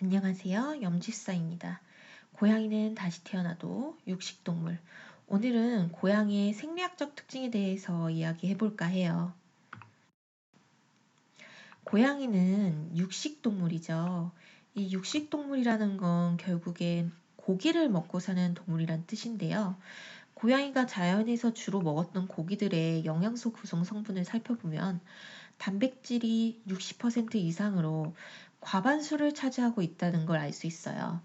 안녕하세요. 염지사입니다. 고양이는 다시 태어나도 육식동물. 오늘은 고양이의 생리학적 특징에 대해서 이야기해 볼까 해요. 고양이는 육식동물이죠. 이 육식동물이라는 건 결국엔 고기를 먹고 사는 동물이란 뜻인데요. 고양이가 자연에서 주로 먹었던 고기들의 영양소 구성 성분을 살펴보면 단백질이 60% 이상으로 과반수를 차지하고 있다는 걸 알 수 있어요.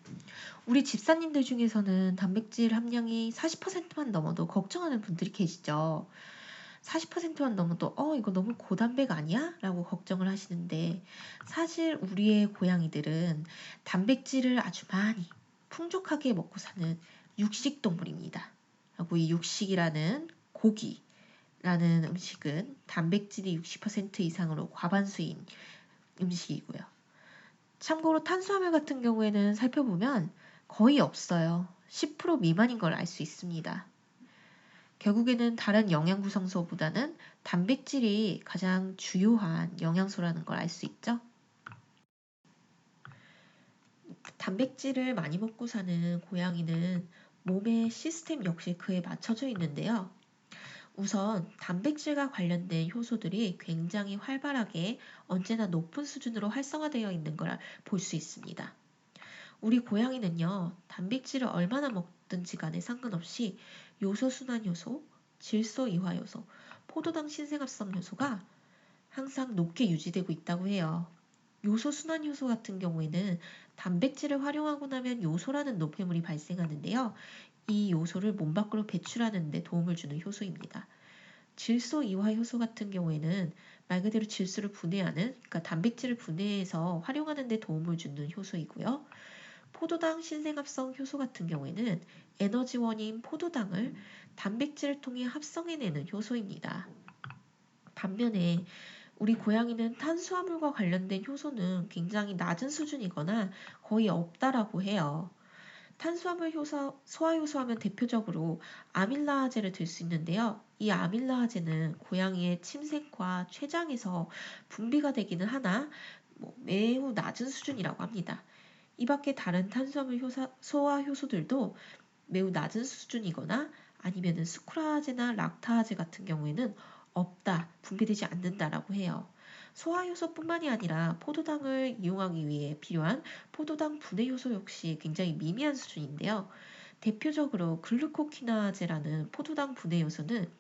우리 집사님들 중에서는 단백질 함량이 40%만 넘어도 걱정하는 분들이 계시죠. 40%만 넘어도 이거 너무 고단백 아니야? 라고 걱정을 하시는데 사실 우리의 고양이들은 단백질을 아주 많이 풍족하게 먹고 사는 육식동물입니다. 그리고 이 육식이라는 고기라는 음식은 단백질이 60% 이상으로 과반수인 음식이고요. 참고로 탄수화물 같은 경우에는 살펴보면 거의 없어요. 10% 미만인 걸 알 수 있습니다. 결국에는 다른 영양 구성소보다는 단백질이 가장 주요한 영양소라는 걸 알 수 있죠. 단백질을 많이 먹고 사는 고양이는 몸의 시스템 역시 그에 맞춰져 있는데요. 우선 단백질과 관련된 효소들이 굉장히 활발하게 언제나 높은 수준으로 활성화되어 있는 걸 볼 수 있습니다. 우리 고양이는요, 단백질을 얼마나 먹든지 간에 상관없이 요소 순환 효소, 질소 이화 효소, 포도당 신생합성 효소가 항상 높게 유지되고 있다고 해요. 요소 순환 효소 같은 경우에는 단백질을 활용하고 나면 요소라는 노폐물이 발생하는데요. 이 요소를 몸 밖으로 배출하는 데 도움을 주는 효소입니다. 질소 이화 효소 같은 경우에는 말 그대로 질소를 분해하는, 그러니까 단백질을 분해해서 활용하는 데 도움을 주는 효소이고요. 포도당 신생합성 효소 같은 경우에는 에너지원인 포도당을 단백질을 통해 합성해내는 효소입니다. 반면에 우리 고양이는 탄수화물과 관련된 효소는 굉장히 낮은 수준이거나 거의 없다라고 해요. 탄수화물 효소, 소화효소 하면 대표적으로 아밀라아제를 들 수 있는데요. 이 아밀라아제는 고양이의 침샘과 췌장에서 분비가 되기는 하나 매우 낮은 수준이라고 합니다. 이 밖에 다른 탄수화물 소화 효소들도 매우 낮은 수준이거나 아니면은 스쿠라제나 락타아제 같은 경우에는 없다, 분비되지 않는다라고 해요. 소화 효소뿐만이 아니라 포도당을 이용하기 위해 필요한 포도당 분해 효소 역시 굉장히 미미한 수준인데요. 대표적으로 글루코키나제라는 포도당 분해 요소는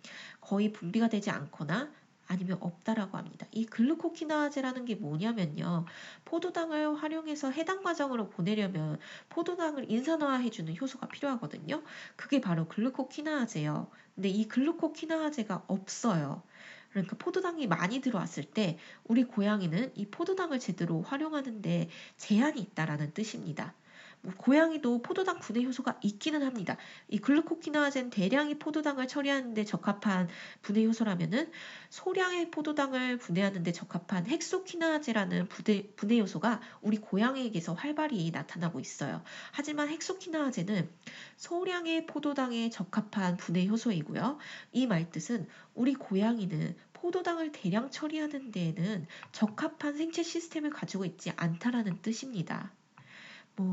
거의 분비가 되지 않거나 아니면 없다라고 합니다. 이 글루코키나제라는 게 뭐냐면요. 포도당을 활용해서 해당 과정으로 보내려면 포도당을 인산화해주는 효소가 필요하거든요. 그게 바로 글루코키나제예요. 근데 이 글루코키나제가 없어요. 그러니까 포도당이 많이 들어왔을 때 우리 고양이는 이 포도당을 제대로 활용하는데 제한이 있다라는 뜻입니다. 고양이도 포도당 분해 효소가 있기는 합니다. 이 글루코키나젠 대량의 포도당을 처리하는데 적합한 분해 효소라면은 소량의 포도당을 분해하는데 적합한 헥소키나제라는 분해 요소가 우리 고양이에게서 활발히 나타나고 있어요. 하지만 헥소키나제는 소량의 포도당에 적합한 분해 효소이고요. 이 말뜻은 우리 고양이는 포도당을 대량 처리하는 데에는 적합한 생체 시스템을 가지고 있지 않다라는 뜻입니다.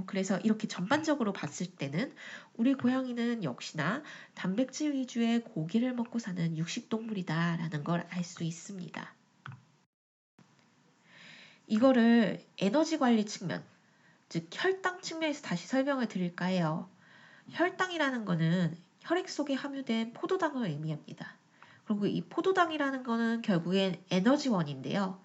그래서 이렇게 전반적으로 봤을 때는 우리 고양이는 역시나 단백질 위주의 고기를 먹고 사는 육식동물이다라는 걸 알 수 있습니다. 이거를 에너지 관리 측면, 즉 혈당 측면에서 다시 설명을 드릴까 해요. 혈당이라는 거는 혈액 속에 함유된 포도당을 의미합니다. 그리고 이 포도당이라는 거는 결국엔 에너지원인데요.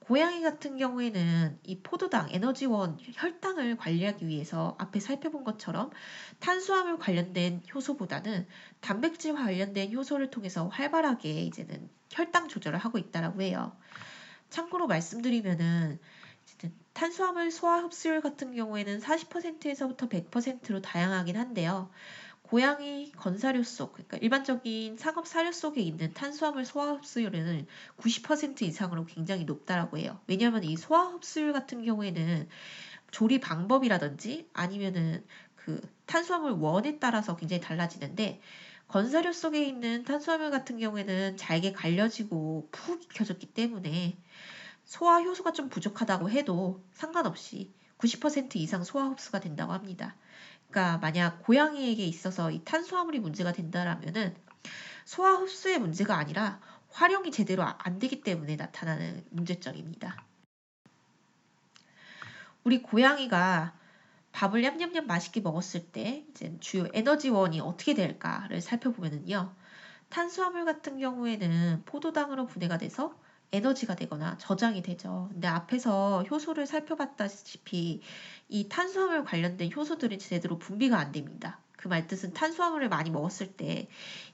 고양이 같은 경우에는 이 포도당, 에너지원, 혈당을 관리하기 위해서 앞에 살펴본 것처럼 탄수화물 관련된 효소보다는 단백질 관련된 효소를 통해서 활발하게 이제는 혈당 조절을 하고 있다라고 해요. 참고로 말씀드리면은 탄수화물 소화 흡수율 같은 경우에는 40%에서부터 100%로 다양하긴 한데요. 고양이 건사료 속, 그러니까 일반적인 상업 사료 속에 있는 탄수화물 소화 흡수율은 90% 이상으로 굉장히 높다라고 해요. 왜냐하면 이 소화 흡수율 같은 경우에는 조리 방법이라든지 아니면은 그 탄수화물 원에 따라서 굉장히 달라지는데 건사료 속에 있는 탄수화물 같은 경우에는 잘게 갈려지고 푹 익혀졌기 때문에 소화 효소가 좀 부족하다고 해도 상관없이 90% 이상 소화 흡수가 된다고 합니다. 그러니까 만약 고양이에게 있어서 이 탄수화물이 문제가 된다라면은 소화 흡수의 문제가 아니라 활용이 제대로 안 되기 때문에 나타나는 문제점입니다. 우리 고양이가 밥을 냠냠냠 맛있게 먹었을 때 이제 주요 에너지원이 어떻게 될까를 살펴보면은요. 탄수화물 같은 경우에는 포도당으로 분해가 돼서 에너지가 되거나 저장이 되죠. 근데 앞에서 효소를 살펴봤다시피 이 탄수화물 관련된 효소들이 제대로 분비가 안 됩니다. 그 말뜻은 탄수화물을 많이 먹었을 때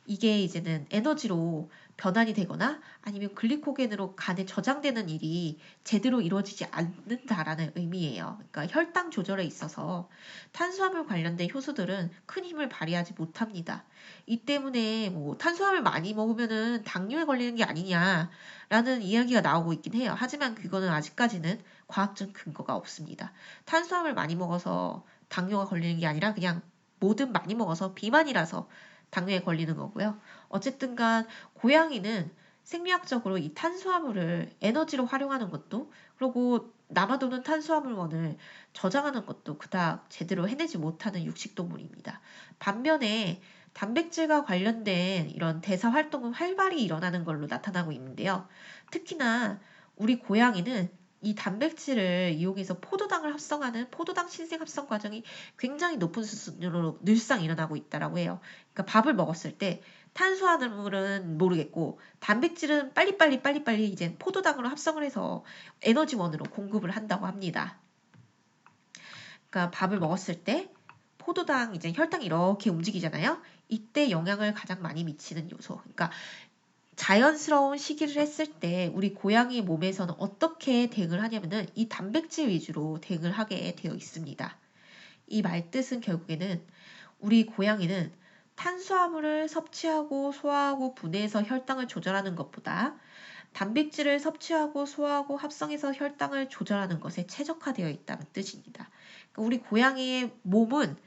이게 이제는 에너지로 변환이 되거나 아니면 글리코겐으로 간에 저장되는 일이 제대로 이루어지지 않는다라는 의미예요. 그러니까 혈당 조절에 있어서 탄수화물 관련된 효소들은 큰 힘을 발휘하지 못합니다. 이 때문에 뭐 탄수화물 많이 먹으면은 당뇨에 걸리는 게 아니냐라는 이야기가 나오고 있긴 해요. 하지만 그거는 아직까지는 과학적 근거가 없습니다. 탄수화물 많이 먹어서 당뇨가 걸리는 게 아니라 그냥 뭐든 많이 먹어서 비만이라서 당뇨에 걸리는 거고요. 어쨌든 간 고양이는 생리학적으로 이 탄수화물을 에너지로 활용하는 것도 그리고 남아도는 탄수화물원을 저장하는 것도 그닥 제대로 해내지 못하는 육식동물입니다. 반면에 단백질과 관련된 이런 대사 활동은 활발히 일어나는 걸로 나타나고 있는데요. 특히나 우리 고양이는 이 단백질을 이용해서 포도당을 합성하는 포도당 신생 합성 과정이 굉장히 높은 수준으로 늘상 일어나고 있다라고 해요. 그러니까 밥을 먹었을 때 탄수화물은 모르겠고 단백질은 빨리빨리 이제 포도당으로 합성을 해서 에너지원으로 공급을 한다고 합니다. 그러니까 밥을 먹었을 때 포도당 이제 혈당이 이렇게 움직이잖아요. 이때 영향을 가장 많이 미치는 요소. 그러니까 자연스러운 식이를 했을 때 우리 고양이 몸에서는 어떻게 대응을 하냐면은 이 단백질 위주로 대응을 하게 되어 있습니다. 이 말뜻은 결국에는 우리 고양이는 탄수화물을 섭취하고 소화하고 분해해서 혈당을 조절하는 것보다 단백질을 섭취하고 소화하고 합성해서 혈당을 조절하는 것에 최적화되어 있다는 뜻입니다. 그러니까 우리 고양이의 몸은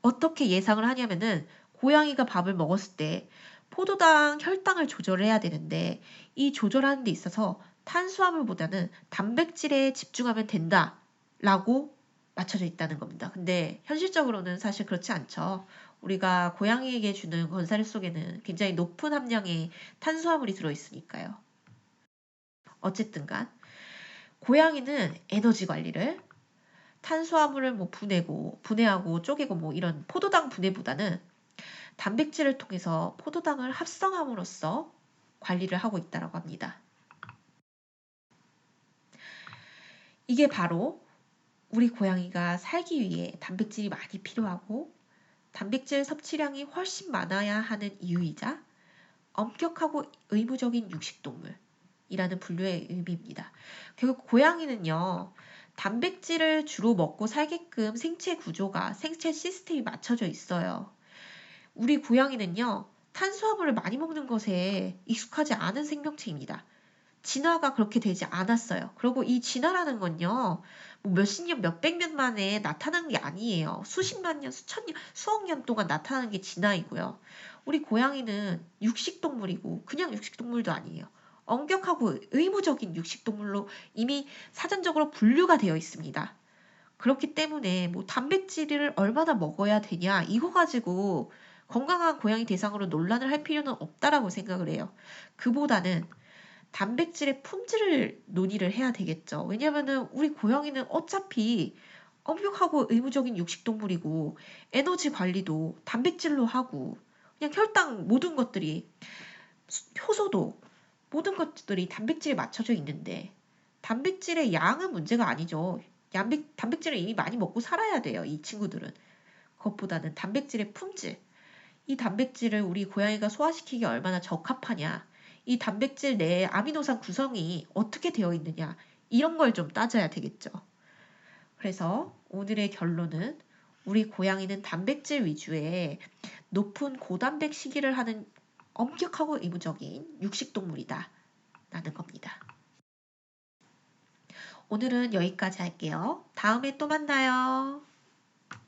어떻게 예상을 하냐면은 고양이가 밥을 먹었을 때 포도당 혈당을 조절해야 되는데 이 조절하는 데 있어서 탄수화물보다는 단백질에 집중하면 된다라고 맞춰져 있다는 겁니다. 근데 현실적으로는 사실 그렇지 않죠. 우리가 고양이에게 주는 건사료 속에는 굉장히 높은 함량의 탄수화물이 들어있으니까요. 어쨌든 간 고양이는 에너지 관리를 탄수화물을 뭐 분해하고 쪼개고 뭐 이런 포도당 분해보다는 단백질을 통해서 포도당을 합성함으로써 관리를 하고 있다고 합니다. 이게 바로 우리 고양이가 살기 위해 단백질이 많이 필요하고 단백질 섭취량이 훨씬 많아야 하는 이유이자 엄격하고 의무적인 육식동물이라는 분류의 의미입니다. 결국 고양이는요. 단백질을 주로 먹고 살게끔 생체 구조가 생체 시스템이 맞춰져 있어요. 우리 고양이는요. 탄수화물을 많이 먹는 것에 익숙하지 않은 생명체입니다. 진화가 그렇게 되지 않았어요. 그리고 이 진화라는 건요. 뭐 몇십 년, 몇백 년 만에 나타난 게 아니에요. 수십만 년, 수천 년, 수억 년 동안 나타나는 게 진화이고요. 우리 고양이는 육식동물이고 그냥 육식동물도 아니에요. 엄격하고 의무적인 육식동물로 이미 사전적으로 분류가 되어 있습니다. 그렇기 때문에 뭐 단백질을 얼마나 먹어야 되냐 이거 가지고 건강한 고양이 대상으로 논란을 할 필요는 없다라고 생각을 해요. 그보다는 단백질의 품질을 논의를 해야 되겠죠. 왜냐면은 우리 고양이는 어차피 엄격하고 의무적인 육식동물이고 에너지 관리도 단백질로 하고 그냥 혈당 모든 것들이 효소도 모든 것들이 단백질에 맞춰져 있는데 단백질의 양은 문제가 아니죠. 단백질을 이미 많이 먹고 살아야 돼요. 이 친구들은. 그것보다는 단백질의 품질. 이 단백질을 우리 고양이가 소화시키기 얼마나 적합하냐. 이 단백질 내에 아미노산 구성이 어떻게 되어 있느냐. 이런 걸 좀 따져야 되겠죠. 그래서 오늘의 결론은 우리 고양이는 단백질 위주의 높은 고단백 식이를 하는 엄격하고 의무적인 육식동물이다. 라는 겁니다. 오늘은 여기까지 할게요. 다음에 또 만나요.